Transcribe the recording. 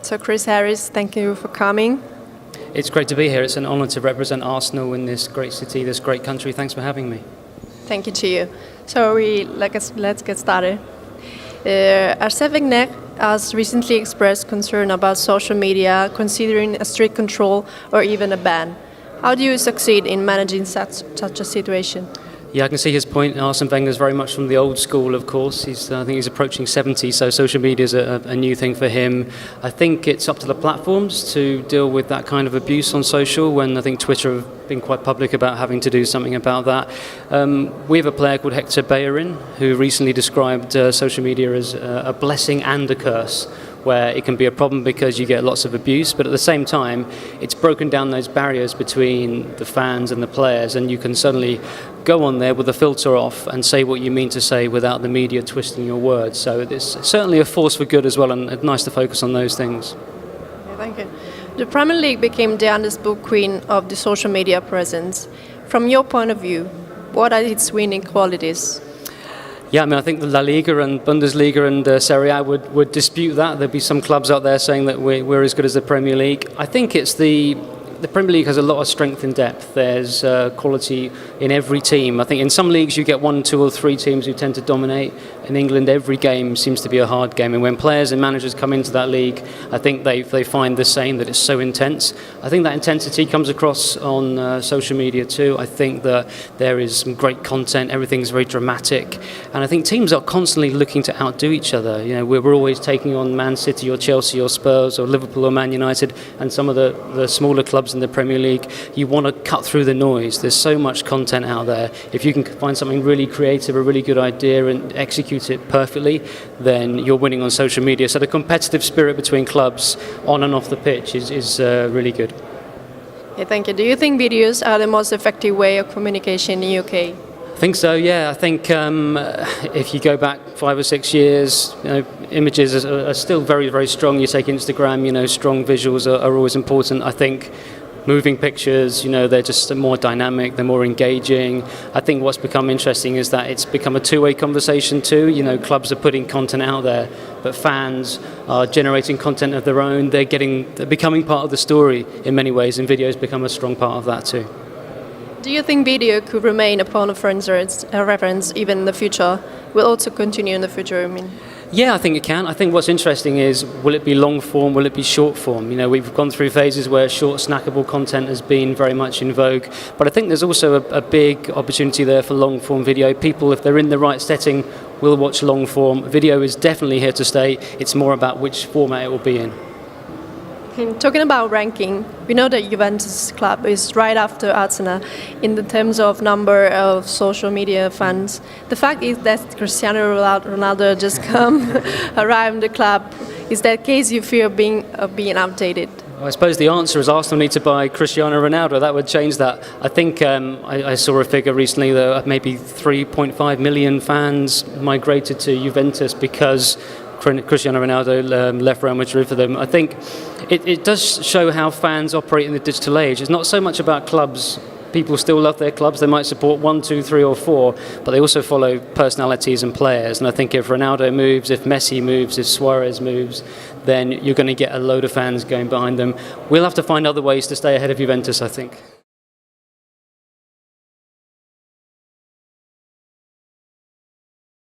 So Chris Harris, thank you for coming. It's great to be here. It's an honour to represent Arsenal in this great city, this great country. Thanks for having me. Thank you to you. So let's get started. Arsene Wenger has recently expressed concern about social media, considering a strict control or even a ban. How do you succeed in managing such a situation? Yeah, I can see his point. Arsene Wenger is very much from the old school, of course. I think he's approaching 70, so social media is a new thing for him. I think it's up to the platforms to deal with that kind of abuse on social, when I think Twitter have been quite public about having to do something about that. We have a player called Hector Bellerin, who recently described social media as a blessing and a curse, where it can be a problem because you get lots of abuse, but at the same time, it's broken down those barriers between the fans and the players, and you can suddenly go on there with the filter off and say what you mean to say without the media twisting your words. So it's certainly a force for good as well, and it's nice to focus on those things. Okay, thank you. The Premier League became the undisputed queen of the social media presence. From your point of view, what are its winning qualities? Yeah, I mean, I think the La Liga and Bundesliga and Serie A would dispute that. There'd be some clubs out there saying that we're as good as the Premier League. I think it's the Premier League has a lot of strength in depth. There's quality in every team. I think in some leagues you get 1, 2 or 3 teams who tend to dominate. In England, every game seems to be a hard game. And when players and managers come into that league, I think they find the same, that it's so intense. I think that intensity comes across on social media too. I think that there is some great content. Everything's very dramatic. And I think teams are constantly looking to outdo each other. You know, we're always taking on Man City or Chelsea or Spurs or Liverpool or Man United and some of the smaller clubs in the Premier League. You want to cut through the noise. There's so much content out there. If you can find something really creative, a really good idea, and execute it perfectly, then you're winning on social media. So the competitive spirit between clubs on and off the pitch is really good. Yeah, thank you. Do you think videos are the most effective way of communication in the UK? I think so, yeah. I think if you go back 5 or 6 years, images are still very, very strong. You take Instagram, strong visuals are always important. I think moving pictures, they're just more dynamic, they're more engaging. I think what's become interesting is that it's become a two-way conversation too. Clubs are putting content out there, but fans are generating content of their own. They're becoming part of the story in many ways, and videos become a strong part of that too. Do you think video could remain a point of reference even in the future? Will also continue in the future, I mean? Yeah, I think it can. I think what's interesting is, will it be long form, will it be short form? We've gone through phases where short, snackable content has been very much in vogue, but I think there's also a big opportunity there for long form video. People, if they're in the right setting, will watch long form. Video is definitely here to stay. It's more about which format it will be in. Talking about ranking, we know that Juventus club is right after Arsenal in the terms of number of social media fans. The fact is that Cristiano Ronaldo just arrived in the club. Is that case you fear being outdated? I suppose the answer is Arsenal need to buy Cristiano Ronaldo. That would change that. I think I saw a figure recently that maybe 3.5 million fans migrated to Juventus because Cristiano Ronaldo left Real Madrid for them. I think it does show how fans operate in the digital age. It's not so much about clubs. People still love their clubs. They might support 1, 2, 3 or 4, but they also follow personalities and players. And I think if Ronaldo moves, if Messi moves, if Suarez moves, then you're going to get a load of fans going behind them. We'll have to find other ways to stay ahead of Juventus, I think.